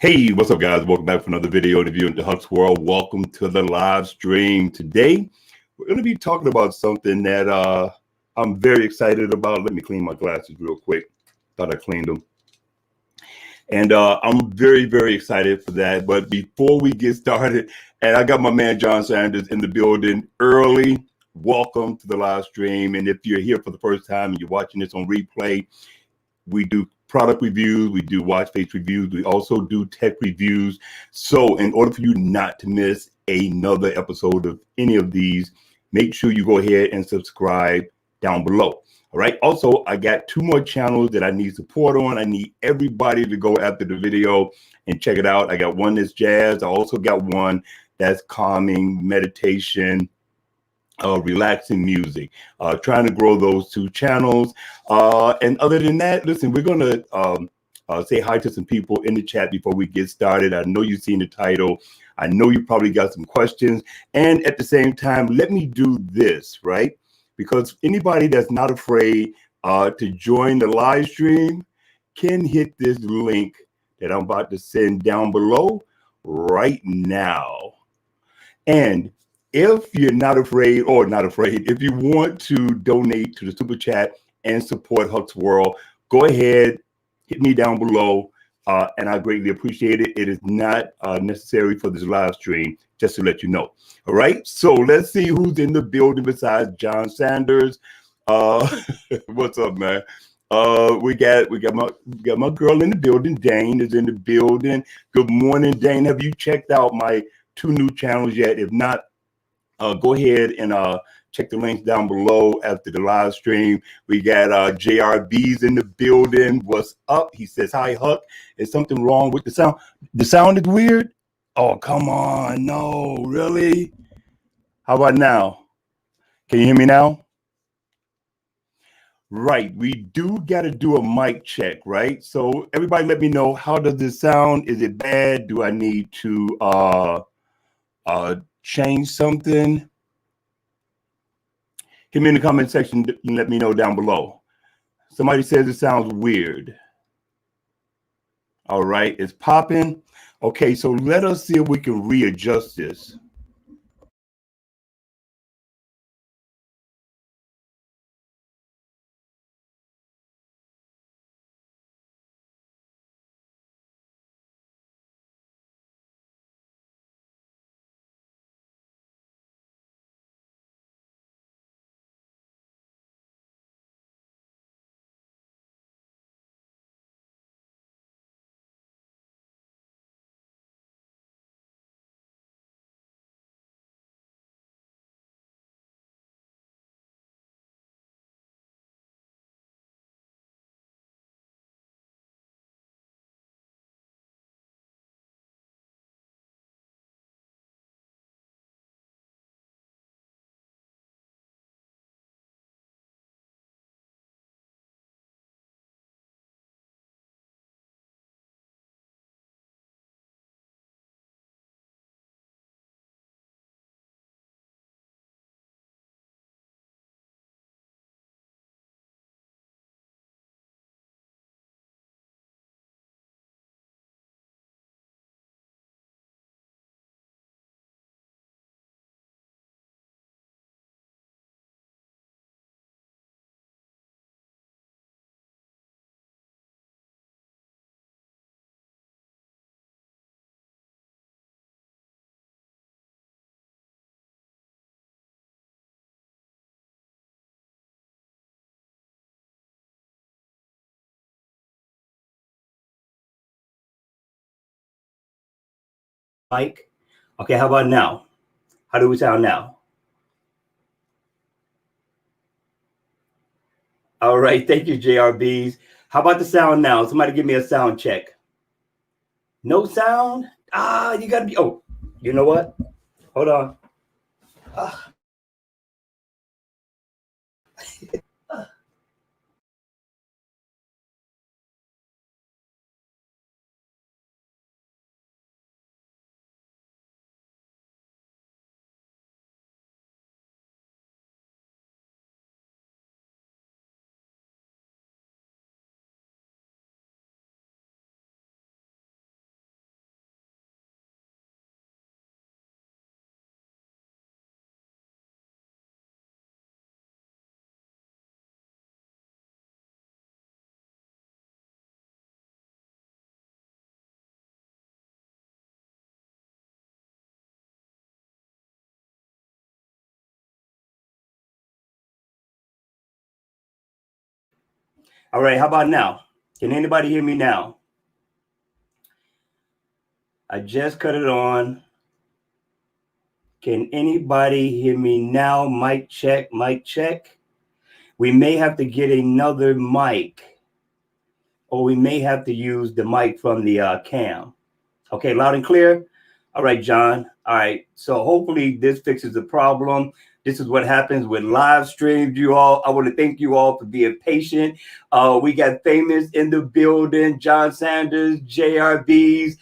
Hey, what's up, guys? Welcome back for another video interview into Huck's World. Welcome to the live stream. Today, we're going to be talking about something that I'm very excited about. Let me clean my glasses real quick. Thought I cleaned them. And I'm very, very excited for that. But before we get started, and I got my man John Sanders in the building early. Welcome to the live stream. And if you're here for the first time and you're watching this on replay, we do product reviews, we do watch face reviews, we also do tech reviews. So in order for you not to miss another episode of any of these, make sure you go ahead and subscribe down below. All right. Also, I got 2 more channels that I need support on. I need everybody to go after the video and check it out. I got one that's jazz. I also got one that's calming, meditation, relaxing music. Trying to grow those 2 channels. And other than that, listen, we're going to say hi to some people in the chat before we get started. I know you've seen the title. I know you probably got some questions. And at the same time, let me do this, right? Because anybody that's not afraid to join the live stream can hit this link that I'm about to send down below right now. And if you're not afraid, if you want to donate to the Super Chat and support Huck's World, go ahead, hit me down below, and I greatly appreciate it. It is not necessary for this live stream, just to let you know. All right, so let's see who's in the building besides John Sanders. What's up, man? We got my girl in the building. Dane is in the building. Good morning, Dane. Have you checked out my 2 new channels yet? If not, go ahead and check the links down below after the live stream. We got JRB's in the building. What's up? He says, hi, Huck. Is something wrong with the sound? The sound is weird? Oh, come on. No, really? How about now? Can you hear me now? Right. We do got to do a mic check, right? So everybody let me know, how does this sound? Is it bad? Do I need to change something? Hit me in the comment section and let me know down below. Somebody says it sounds weird. All right, it's popping. Okay, so let us see if we can readjust this. Mike, okay, how about now? How do we sound now? All right, thank you, JRBs. How about the sound now? Somebody give me a sound check. No sound? You gotta be, oh, you know what? Hold on. All right, how about now? Can anybody hear me now? I just cut it on. Can anybody hear me now? Mic check, mic check. We may have to get another mic, or we may have to use the mic from the cam. Okay, loud and clear. All right, John. All right. So hopefully this fixes the problem. This is what happens with live streams, you all. I want to thank you all for being patient. We got Famous in the building, John Sanders, JRBs,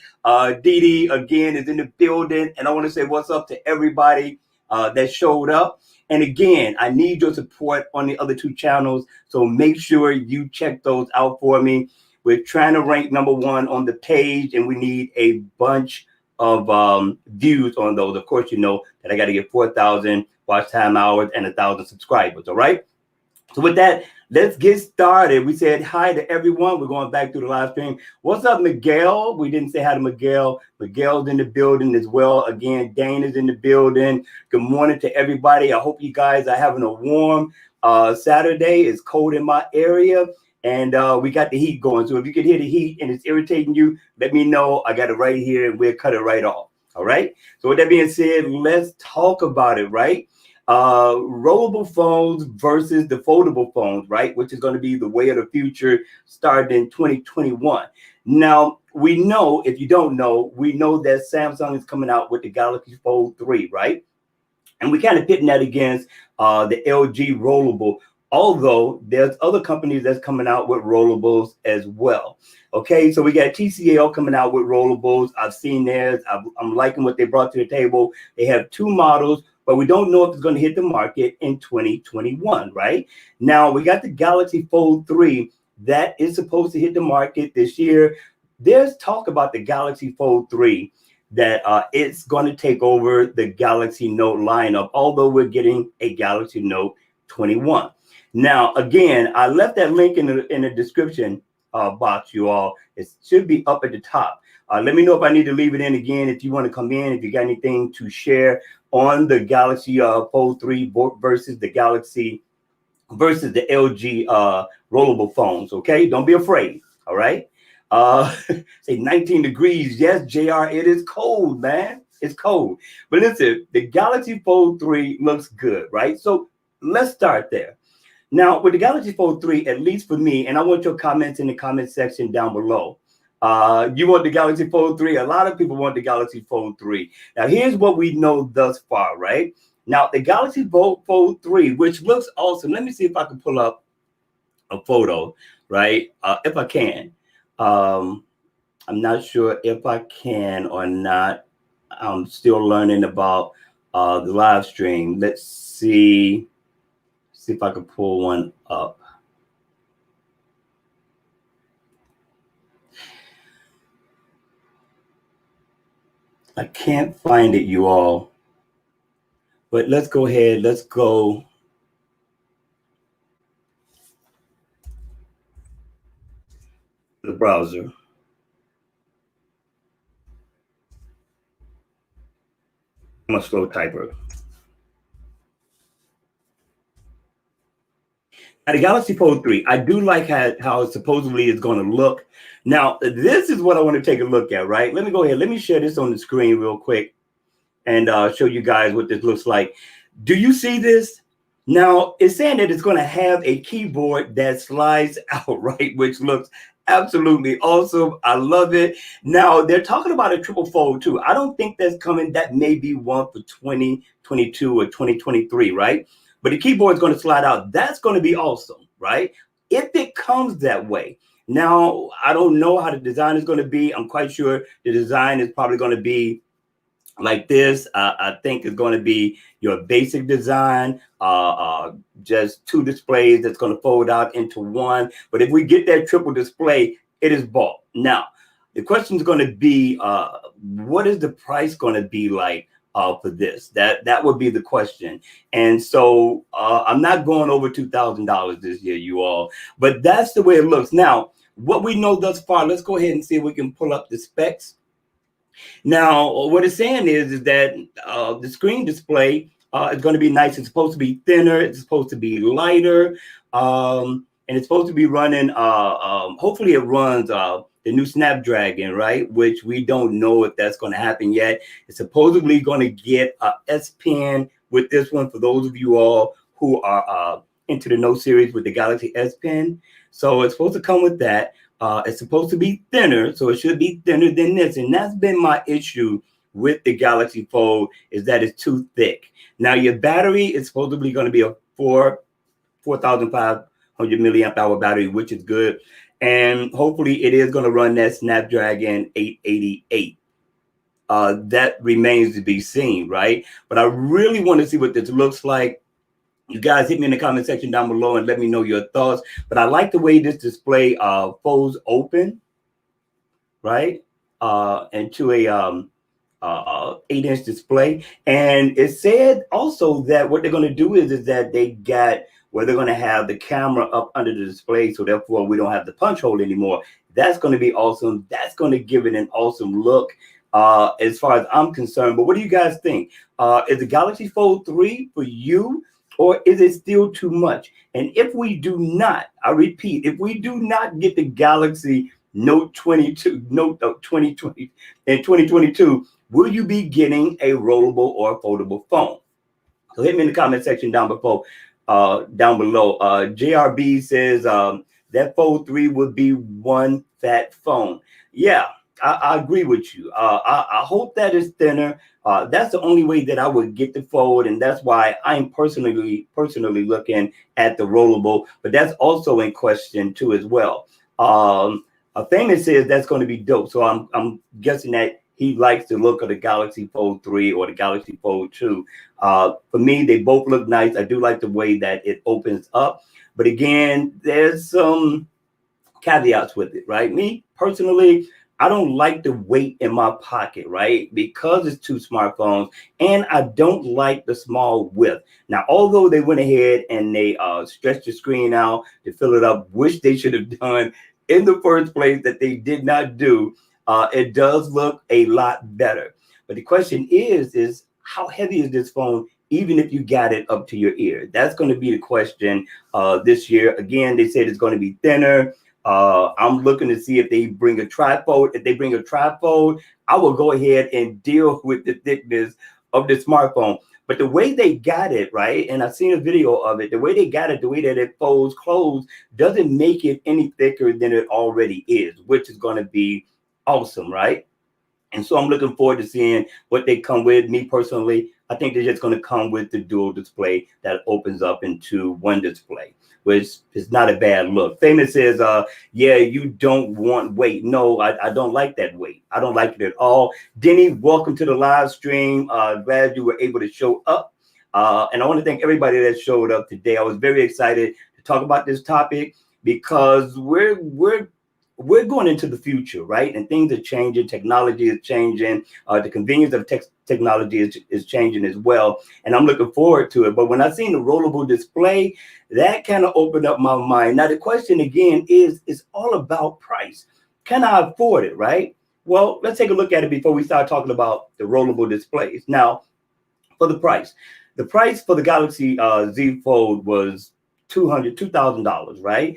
Dee Dee again is in the building. And I want to say what's up to everybody that showed up. And again, I need your support on the other two channels. So make sure you check those out for me. We're trying to rank #1 on the page, and we need a bunch of views on those. Of course, you know that I got to get 4,000 watch time hours and 1,000 subscribers. All right. So with that, let's get started. We said hi to everyone. We're going back through the live stream. What's up, Miguel? We didn't say hi to Miguel. Miguel's in the building as well. Again, Dane is in the building. Good morning to everybody. I hope you guys are having a warm Saturday. It's cold in my area. And we got the heat going. So if you can hear the heat and it's irritating you, let me know. I got it right here and we'll cut it right off. All right. So with that being said, let's talk about it, right? Rollable phones versus the foldable phones, right? Which is going to be the way of the future starting in 2021. Now, we know, if you don't know, we know that Samsung is coming out with the Galaxy Fold 3, right? And we kind of pitting that against the LG Rollable, although there's other companies that's coming out with rollables as well. Okay, so we got TCL coming out with rollables. I've seen theirs. I'm liking what they brought to the table. They have 2 models, but we don't know if it's going to hit the market in 2021, right? Now, we got the Galaxy Fold 3 that is supposed to hit the market this year. There's talk about the Galaxy Fold 3 that it's going to take over the Galaxy Note lineup, although we're getting a Galaxy Note 21. Now, again, I left that link in the description box, you all. It should be up at the top. Let me know if I need to leave it in again. If you want to come in, if you got anything to share on the Galaxy Fold 3 versus the Galaxy versus the LG rollable phones. Okay, don't be afraid. All right. Say 19 degrees. Yes, JR, it is cold, man. It's cold. But listen, the Galaxy Fold 3 looks good, right? So let's start there. Now, with the Galaxy Fold 3, at least for me, and I want your comments in the comment section down below. You want the Galaxy Fold 3? A lot of people want the Galaxy Fold 3. Now, here's what we know thus far, right? Now, the Galaxy Fold 3, which looks awesome. Let me see if I can pull up a photo, right? If I can. I'm not sure if I can or not. I'm still learning about the live stream. Let's see if I can pull one up. I can't find it, you all. But let's go ahead. Let's go. The browser. I'm a slow typer. Now, the Galaxy Fold 3, I do like how it supposedly is going to look. Now, this is what I want to take a look at, right? Let me go ahead. Let me share this on the screen real quick and show you guys what this looks like. Do you see this? Now, it's saying that it's going to have a keyboard that slides out, right? Which looks absolutely awesome. I love it. Now, they're talking about a triple fold too. I don't think that's coming. That may be one for 2022 or 2023, right? But the keyboard is going to slide out. That's going to be awesome, right? If it comes that way. Now, I don't know how the design is going to be. I'm quite sure the design is probably going to be like this. I think it's going to be your basic design, just 2 displays that's going to fold out into one. But if we get that triple display, it is bought. Now, the question is going to be, what is the price going to be like for this? That would be the question. And so I'm not going over $2,000 this year, you all, but that's the way it looks. Now, what we know thus far, let's go ahead and see if we can pull up the specs. Now, what it's saying is that the screen display is going to be nice. It's supposed to be thinner. It's supposed to be lighter. and it's supposed to be running. Hopefully, it runs the new Snapdragon, right? Which we don't know if that's going to happen yet. It's supposedly going to get a S Pen with this one. For those of you all who are into the Note series with the Galaxy S Pen, so it's supposed to come with that. It's supposed to be thinner, so it should be thinner than this, and that's been my issue with the Galaxy Fold, is that it's too thick. Now your battery is supposedly going to be a 4,500 milliamp hour battery, which is good, and hopefully it is going to run that Snapdragon 888. That remains to be seen, right? But I really want to see what this looks like. You guys hit me in the comment section down below and let me know your thoughts. But I like the way this display folds open, right? Into a 8-inch display. And it said also that what they're going to do is that they got where they're going to have the camera up under the display, so therefore we don't have the punch hole anymore. That's going to be awesome. That's going to give it an awesome look as far as I'm concerned. But what do you guys think? Is the Galaxy Fold 3 for you, or is it still too much? And if we do not, I repeat, if we do not get the Galaxy Note 2020 in 2022, will you be getting a rollable or foldable phone? So hit me in the comment section down below. JRB says that Fold 3 would be one fat phone. Yeah, I agree with you. I hope that is thinner. That's the only way that I would get the Fold, and that's why I'm personally looking at the rollable. But that's also in question too as well. Famous says that's going to be dope. So I'm guessing that he likes the look of the Galaxy Fold 3 or the Galaxy Fold 2. For me, they both look nice. I do like the way that it opens up. But again, there's some caveats with it, right? Me personally, I don't like the weight in my pocket, right? Because it's two smartphones, and I don't like the small width. Now, although they went ahead and they stretched the screen out to fill it up, which they should have done in the first place, that they did not do, it does look a lot better. But the question is how heavy is this phone, even if you got it up to your ear? That's going to be the question this year. Again, they said it's going to be thinner. I'm looking to see if they bring a trifold. If they bring a trifold, I will go ahead and deal with the thickness of the smartphone. But the way they got it, right, and I've seen a video of it, the way they got it, the way that it folds closed, doesn't make it any thicker than it already is, which is going to be awesome, right? And so I'm looking forward to seeing what they come with. Me personally, I think they're just going to come with the dual display that opens up into one display, which is not a bad look. Famous says, yeah, you don't want weight. No, I don't like that weight. I don't like it at all. Denny, welcome to the live stream. Glad you were able to show up. And I want to thank everybody that showed up today. I was very excited to talk about this topic because we're going into the future, right? And things are changing. Technology is changing. The convenience of technology is changing as well. And I'm looking forward to it. But when I seen the rollable display, that kind of opened up my mind. Now, the question again is all about price. Can I afford it, right? Well, let's take a look at it before we start talking about the rollable displays. Now, for the price for the Galaxy Z Fold was $2,000, right?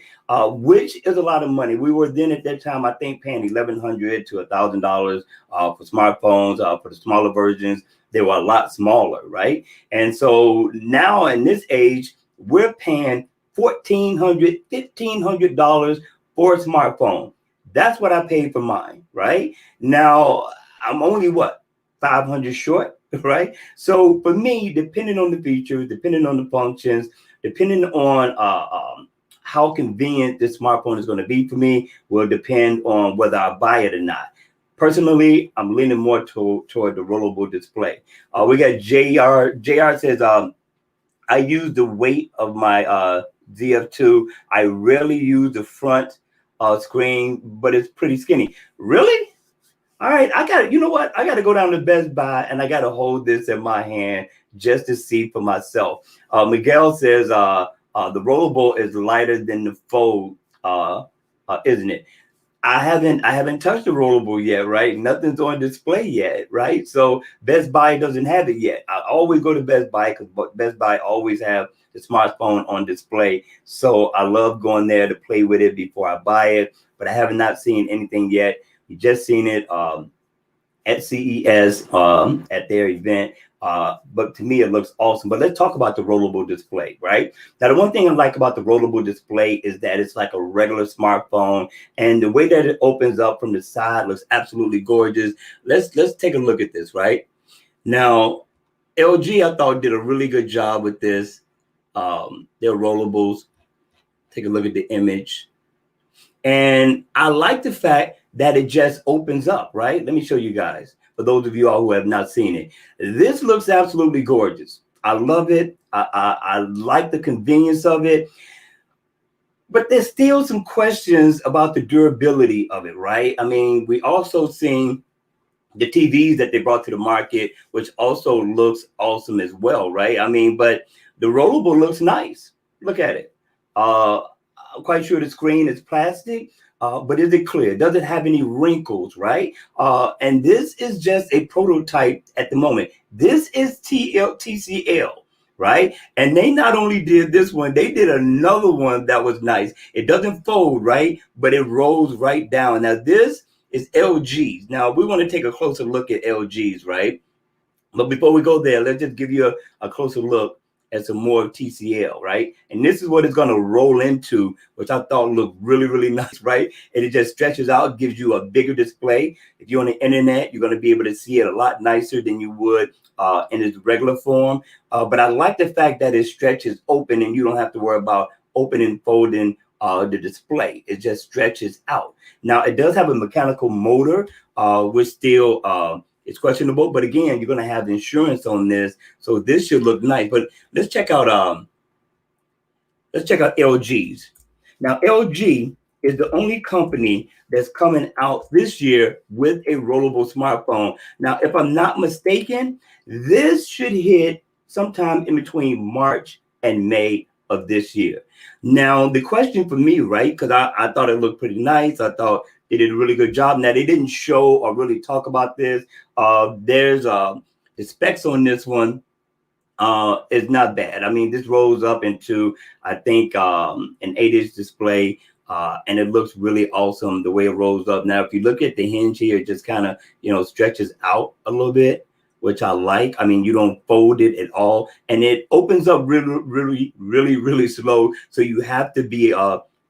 Which is a lot of money. We were then at that time, I think, paying $1,100 to $1,000 for smartphones. For the smaller versions, they were a lot smaller, right? And so now in this age, we're paying $1,400, $1,500 for a smartphone. That's what I paid for mine, right? Now I'm only what, 500 short, right? So for me, depending on the features, depending on the functions, depending on how convenient this smartphone is going to be for me, will depend on whether I buy it or not. Personally, I'm leaning more toward the rollable display. We got JR. JR says, I use the weight of my ZF2. I rarely use the front screen, but it's pretty skinny. Really? All right, you know what? I got to go down to Best Buy and I got to hold this in my hand just to see for myself. Miguel says the rollable is lighter than the Fold, isn't it? I haven't touched the rollable yet, right? Nothing's on display yet, right? So Best Buy doesn't have it yet. I always go to Best Buy because Best Buy always have the smartphone on display. So I love going there to play with it before I buy it, but I have not seen anything yet. We just seen it at CES at their event. But to me, it looks awesome. But let's talk about the rollable display, right? Now, the one thing I like about the rollable display is that it's like a regular smartphone, and the way that it opens up from the side looks absolutely gorgeous. Let's take a look at this, right? Now, LG, I thought, did a really good job with this. Their rollables. Take a look at the image. And I like the fact that it just opens up, right? Let me show you guys. For those of you all who have not seen it, this looks absolutely gorgeous. I love it. I like the convenience of it. But there's still some questions about the durability of it, right? I mean, we also seen the TVs that they brought to the market, which also looks awesome as well, right? I mean, but the rollable looks nice. Look at it. I'm quite sure the screen is plastic, but is it clear? Does it have any wrinkles, right? And this is just a prototype at the moment. This is TCL, right? And they not only did this one, they did another one that was nice. It doesn't fold, right? But it rolls right down. Now, this is LG's. Now, we want to take a closer look at LG's, right? But before we go there, let's just give you a closer look at some more of TCL, right? And this is what it's going to roll into, which I thought looked really, really nice, right? And it just stretches out, gives you a bigger display. If you're on the internet, you're going to be able to see it a lot nicer than you would in its regular form. But I like the fact that it stretches open and you don't have to worry about opening and folding the display. It just stretches out. Now, it does have a mechanical motor, which still it's questionable, but again, you're going to have insurance on this, so this should look nice. But let's check out LG's. Now, LG is the only company that's coming out this year with a rollable smartphone. Now, if I'm not mistaken, this should hit sometime in between March and May of this year. Now, the question for me, right, because I thought it looked pretty nice. I thought they did a really good job. Now, they didn't show or really talk about this. There's the specs on this one is not bad. I mean, this rolls up into, I think, an 8-inch display, and it looks really awesome the way it rolls up. Now, if you look at the hinge here, it just kind of, stretches out a little bit, which I like. I mean, you don't fold it at all, and it opens up really slow. So you have to be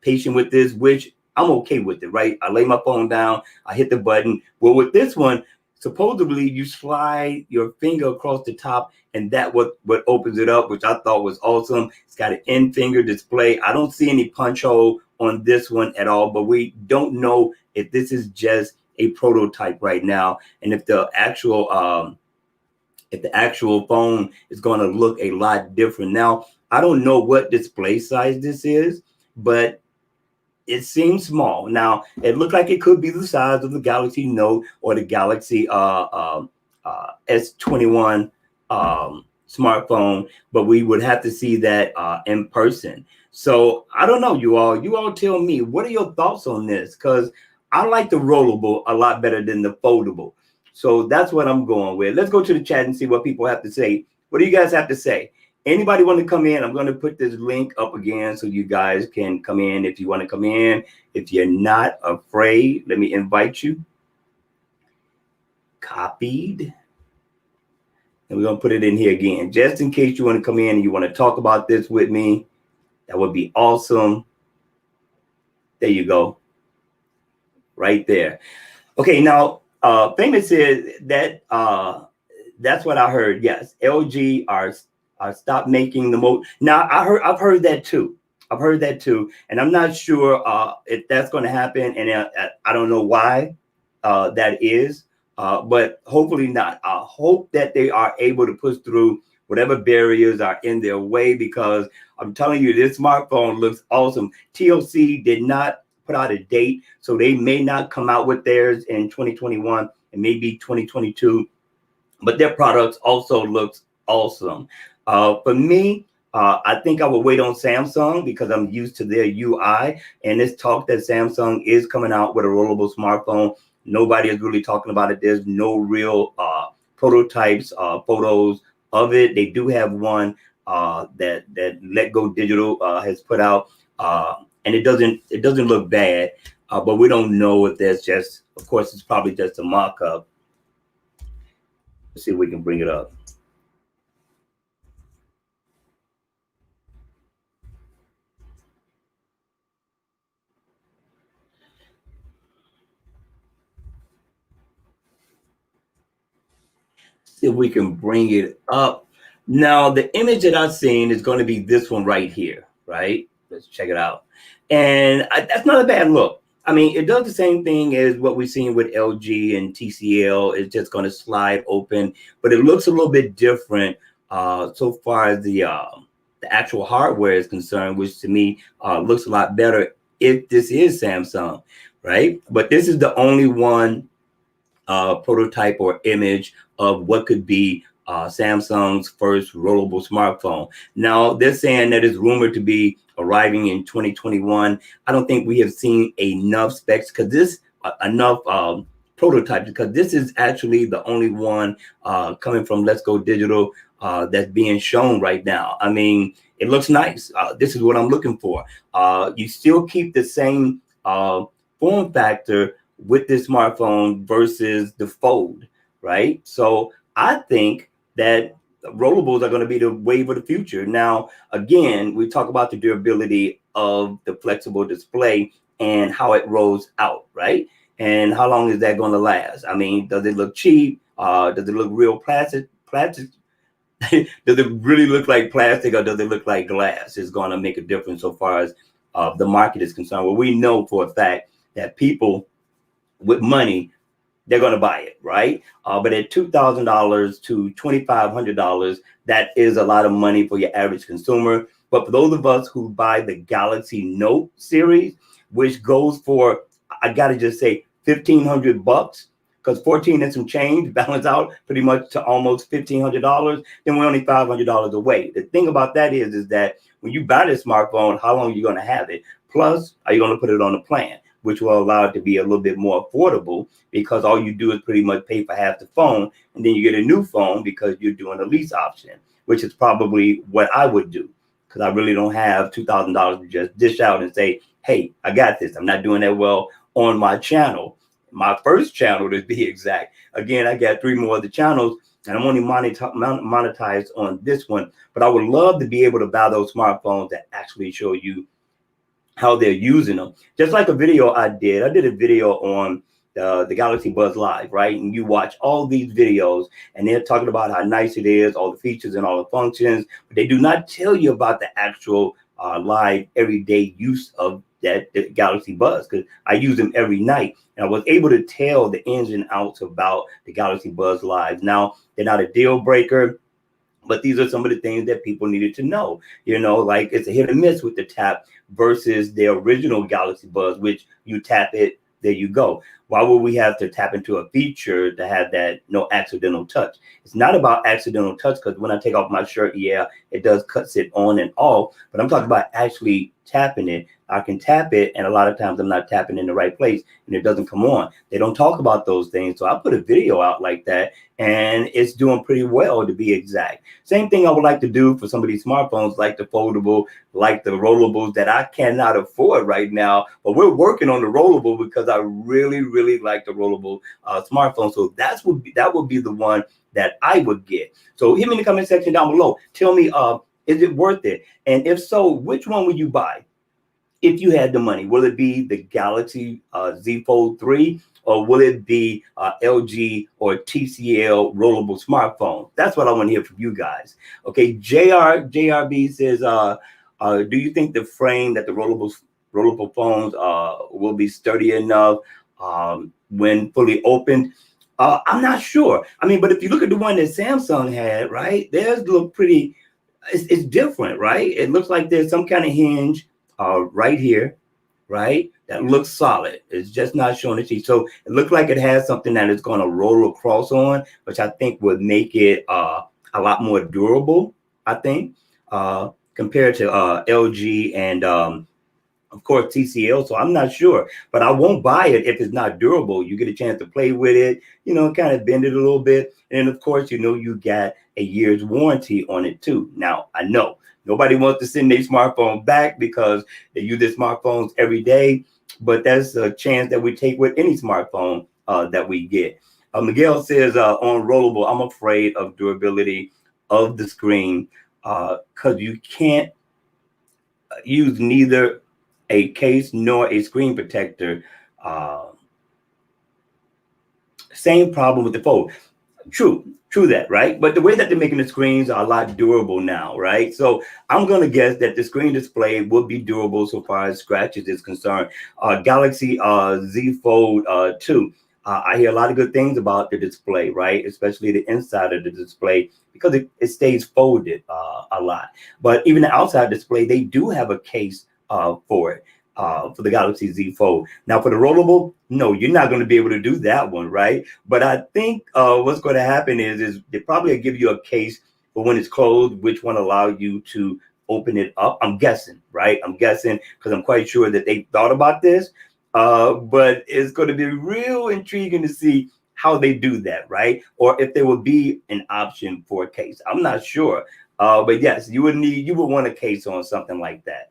patient with this, which I'm okay with it, right? I lay my phone down, I hit the button. Well, with this one, supposedly you slide your finger across the top, and that what opens it up, which I thought was awesome. It's got an end finger display. I don't see any punch hole on this one at all, but we don't know if this is just a prototype right now, and if the actual phone is going to look a lot different. Now, I don't know what display size this is, but it seems small. Now, it looked like it could be the size of the Galaxy Note or the Galaxy S21 smartphone, but we would have to see that in person. So I don't know, you all tell me, what are your thoughts on this? Because I like the rollable a lot better than the foldable. So that's what I'm going with. Let's go to the chat and see what people have to say. What do you guys have to say? Anybody want to come in? I'm going to put this link up again so you guys can come in if you want to come in. If you're not afraid, let me invite you. Copied. And we're going to put it in here again, just in case you want to come in and you want to talk about this with me. That would be awesome. There you go. Right there. Okay, now, Famous said that that's what I heard. Yes, LG are stop making the most. Now I've heard that too. And I'm not sure if that's going to happen, and I don't know why that is, but hopefully not. I hope that they are able to push through whatever barriers are in their way, because I'm telling you, this smartphone looks awesome. TLC did not put out a date, so they may not come out with theirs in 2021 and maybe 2022, but their products also looks awesome. For me, I think I will wait on Samsung because I'm used to their UI, and this talk that Samsung is coming out with a rollable smartphone. Nobody is really talking about it. There's no real prototypes, photos of it. They do have one that Let Go Digital has put out, and it doesn't look bad, but we don't know if that's just, of course, it's probably just a mock-up. Let's see if we can bring it up. See if we can bring it up. Now, the image that I've seen is going to be this one right here, right? Let's check it out. And that's not a bad look. I mean, it does the same thing as what we've seen with LG and TCL. It's just going to slide open, but it looks a little bit different so far as the actual hardware is concerned, which to me looks a lot better if this is Samsung, right? But this is the only one prototype or image of what could be Samsung's first rollable smartphone. Now, they're saying that it's rumored to be arriving in 2021. I don't think we have seen enough specs because this enough prototypes, because this is actually the only one coming from Let's Go Digital that's being shown right now. I mean, it looks nice. This is what I'm looking for. You still keep the same form factor with this smartphone versus the Fold, right? So I think that rollables are going to be the wave of the future. Now, again, we talk about the durability of the flexible display and how it rolls out, right? And how long is that going to last? I mean, does it look cheap? Does it look real plastic? Does it really look like plastic, or does it look like glass? It's going to make a difference so far as the market is concerned. Well, we know for a fact that people with money, they're going to buy it, right? But at $2,000 to $2,500, that is a lot of money for your average consumer. But for those of us who buy the Galaxy Note series, which goes for, I got to just say, $1,500, because 14 and some change balance out pretty much to almost $1,500, then we're only $500 away. The thing about that is that when you buy this smartphone, how long are you going to have it? Plus, are you going to put it on a plan, which will allow it to be a little bit more affordable, because all you do is pretty much pay for half the phone, and then you get a new phone because you're doing a lease option, which is probably what I would do, because I really don't have $2,000 to just dish out and say, hey, I got this. I'm not doing that well on my channel. My first channel, to be exact. Again, I got 3 more other channels, and I'm only monetized on this one. But I would love to be able to buy those smartphones that actually show you how they're using them. Just like a video I did a video on the Galaxy Buds Live, right? And you watch all these videos and they're talking about how nice it is, all the features and all the functions, but they do not tell you about the actual live everyday use of the Galaxy Buds, because I use them every night, and I was able to tell the ins and outs about the Galaxy Buds Live. Now, they're not a deal breaker, but these are some of the things that people needed to know. You know, like it's a hit or miss with the tap versus the original Galaxy Buds, which you tap it, there you go. Why would we have to tap into a feature to have that no accidental touch? It's not about accidental touch, because when I take off my shirt, yeah, it does cuts it on and off, but I'm talking about actually tapping it. I can tap it, and a lot of times I'm not tapping in the right place and it doesn't come on. They don't talk about those things. So I put a video out like that, and it's doing pretty well, to be exact. Same thing I would like to do for some of these smartphones, like the Foldable, like the Rollables, that I cannot afford right now, but we're working on the Rollable because I really, really like the Rollable smartphone. So that would be the one that I would get. So hit me in the comment section down below. Tell me, is it worth it? And if so, which one would you buy if you had the money? Will it be the Galaxy Z Fold 3, or will it be LG or TCL rollable smartphone? That's what I want to hear from you guys. Okay, JRB says, do you think the frame that the rollable phones will be sturdy enough when fully opened? I'm not sure. I mean, but if you look at the one that Samsung had, right, theirs look pretty, it's different, right? It looks like there's some kind of hinge right here, right? That looks solid. It's just not showing the teeth. So it looks like it has something that it's going to roll across on, which I think would make it a lot more durable, I think, compared to LG and of course, TCL. So I'm not sure, but I won't buy it if it's not durable. You get a chance to play with it, kind of bend it a little bit. And of course, you got a year's warranty on it too. Now, I know nobody wants to send their smartphone back because they use their smartphones every day, but that's a chance that we take with any smartphone that we get. Miguel says on Rollable, I'm afraid of durability of the screen because you can't use neither a case nor a screen protector. Uh, Same problem with the Fold. True that, right? But the way that they're making the screens are a lot durable now, right? So I'm going to guess that the screen display will be durable so far as scratches is concerned. Galaxy Z Fold 2. I hear a lot of good things about the display, right? Especially the inside of the display because it stays folded a lot. But even the outside display, they do have a case for it. For the Galaxy Z Fold. Now, for the Rollable, no, you're not going to be able to do that one, right? But I think what's going to happen is they probably give you a case for when it's closed, which one allow you to open it up. I'm guessing, right? I'm guessing because I'm quite sure that they thought about this. But it's going to be real intriguing to see how they do that, right? Or if there will be an option for a case. I'm not sure. But yes, you would want a case on something like that.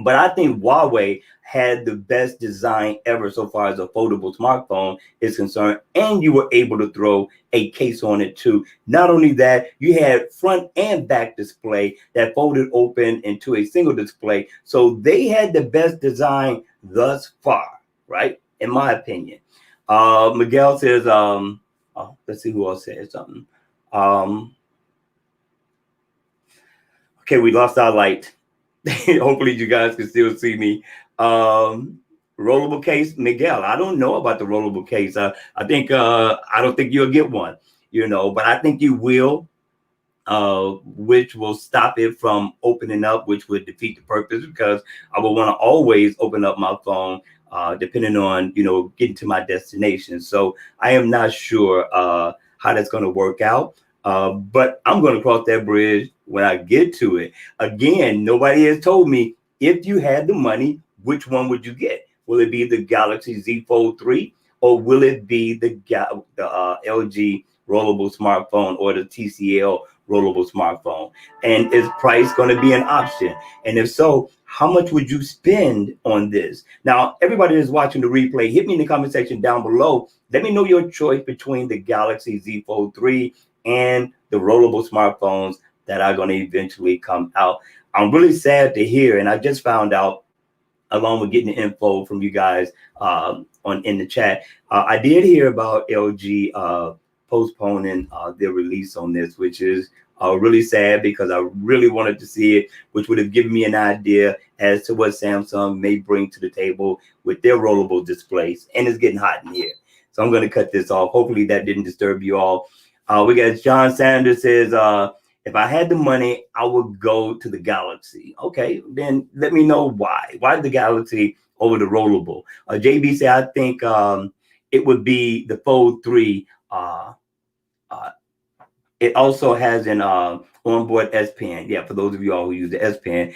But I think Huawei had the best design ever so far as a foldable smartphone is concerned. And you were able to throw a case on it too. Not only that, you had front and back display that folded open into a single display. So they had the best design thus far, right? In my opinion. Miguel says, let's see who else said something. Okay, we lost our light. Hopefully you guys can still see me. Rollable case, Miguel. I don't know about the rollable case. I don't think you'll get one, but I think you will, which will stop it from opening up, which would defeat the purpose because I would want to always open up my phone, depending on, getting to my destination. So I am not sure how that's going to work out. But I'm going to cross that bridge when I get to it. Again, nobody has told me if you had the money, which one would you get? Will it be the Galaxy Z Fold 3 or will it be the LG rollable smartphone or the TCL rollable smartphone? And is price going to be an option? And if so, how much would you spend on this? Now, everybody that's watching the replay, hit me in the comment section down below. Let me know your choice between the Galaxy Z Fold 3 and the rollable smartphones that are going to eventually come out. I'm really sad to hear, and I just found out along with getting the info from you guys in the chat. I did hear about LG postponing their release on this, which is really sad because I really wanted to see it, which would have given me an idea as to what Samsung may bring to the table with their rollable displays. And it's getting hot in here. So I'm going to cut this off. Hopefully that didn't disturb you all. We got John Sanders says, if I had the money, I would go to the Galaxy. Okay, then let me know why. Why the Galaxy over the rollable? JB said, I think it would be the Fold 3. It also has an onboard S Pen. Yeah, for those of you all who use the S Pen.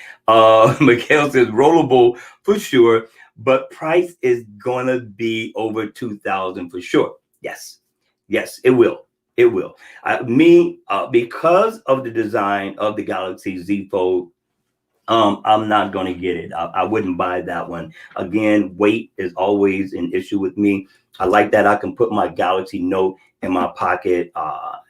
Mikhail says rollable for sure, but price is gonna be over $2,000 for sure. Yes, it will. It will. Because of the design of the Galaxy Z Fold, I'm not going to get it. I wouldn't buy that one. Again, weight is always an issue with me. I like that I can put my Galaxy Note in my pocket,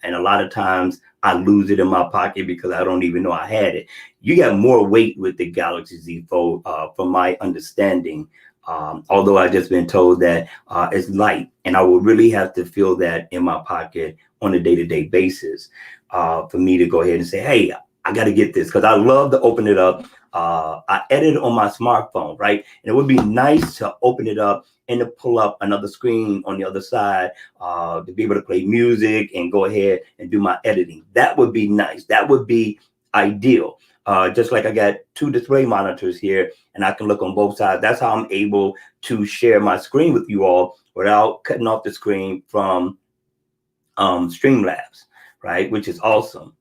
and a lot of times I lose it in my pocket because I don't even know I had it. You got more weight with the Galaxy Z Fold, from my understanding. Although I just been told that it's light, and I would really have to feel that in my pocket on a day-to-day basis for me to go ahead and say, hey, I got to get this because I love to open it up. I edit on my smartphone, right? And it would be nice to open it up and to pull up another screen on the other side to be able to play music and go ahead and do my editing. That would be nice. That would be ideal. Just like I got 2 display monitors here and I can look on both sides. That's how I'm able to share my screen with you all without cutting off the screen from Streamlabs, right? Which is awesome.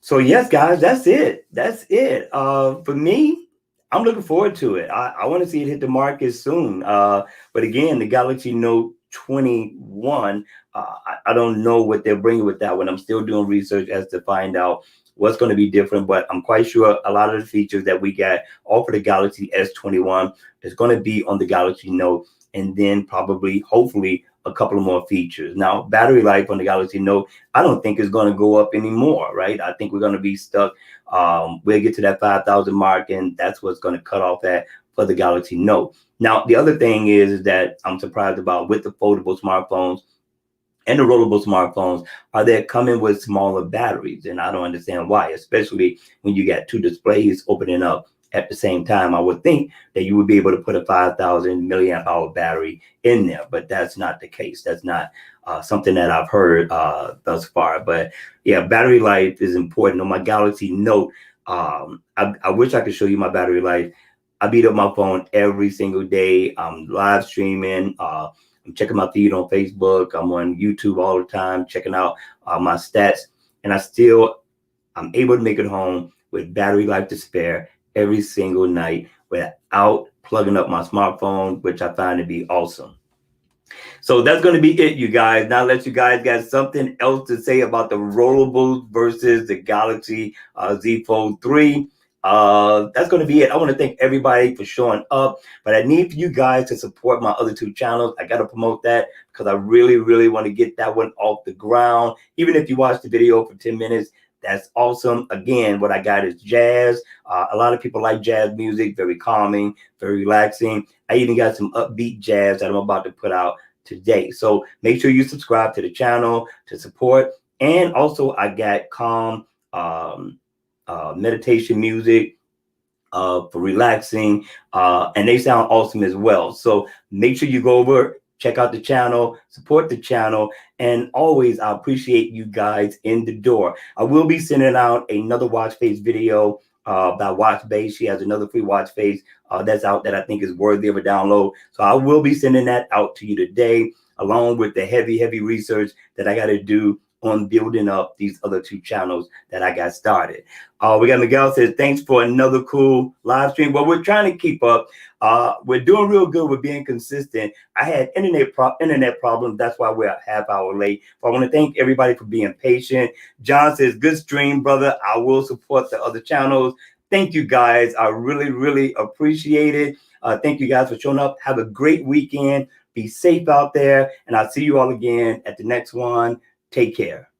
So yes, guys, that's it. That's it. For me, I'm looking forward to it. I want to see it hit the market soon. But again, the Galaxy Note 21, I don't know what they're bringing with that one. I'm still doing research as to find out what's going to be different. But I'm quite sure a lot of the features that we got all for the Galaxy S21 is going to be on the Galaxy Note, and then probably, hopefully, a couple of more features. Now, battery life on the Galaxy Note, I don't think it's going to go up anymore, right? I think we're going to be stuck. We'll get to that 5,000 mark, and that's what's going to cut off at for the Galaxy Note. Now, the other thing is that I'm surprised about with the foldable smartphones and the rollable smartphones are they coming with smaller batteries, and I don't understand why, especially when you got two displays opening up at the same time. I would think that you would be able to put a 5,000 milliamp hour battery in there, but that's not the case. That's not something that I've heard thus far. But yeah, battery life is important. On my Galaxy Note, I wish I could show you my battery life. I beat up my phone every single day. I'm live streaming. I'm checking my feed on Facebook. I'm on YouTube all the time, checking out my stats, and I'm able to make it home with battery life to spare every single night without plugging up my smartphone, which I find to be awesome. So that's going to be it, you guys. Now, let you guys got something else to say about the Rollables versus the Galaxy Z Fold 3. That's going to be it. I want to thank everybody for showing up, but I need for you guys to support my other two channels. I got to promote that because I really, really want to get that one off the ground. Even if you watch the video for 10 minutes, that's awesome. Again, what I got is jazz. A lot of people like jazz music, very calming, very relaxing. I even got some upbeat jazz that I'm about to put out today. So make sure you subscribe to the channel to support. And also I got calm meditation music for relaxing, and they sound awesome as well. So make sure you go over, check out the channel, support the channel, and always I appreciate you guys in the door. I will be sending out another watch face video by Watch Base. She has another free watch face that's out that I think is worthy of a download. So I will be sending that out to you today, along with the heavy research that I got to do on building up these other two channels that I got started. We got Miguel says, thanks for another cool live stream. Well, we're trying to keep up. We're doing real good with being consistent. I had internet problems. That's why we're a half hour late. But I want to thank everybody for being patient. John says, good stream, brother. I will support the other channels. Thank you, guys. I really appreciate it. Thank you guys for showing up. Have a great weekend. Be safe out there. And I'll see you all again at the next one. Take care.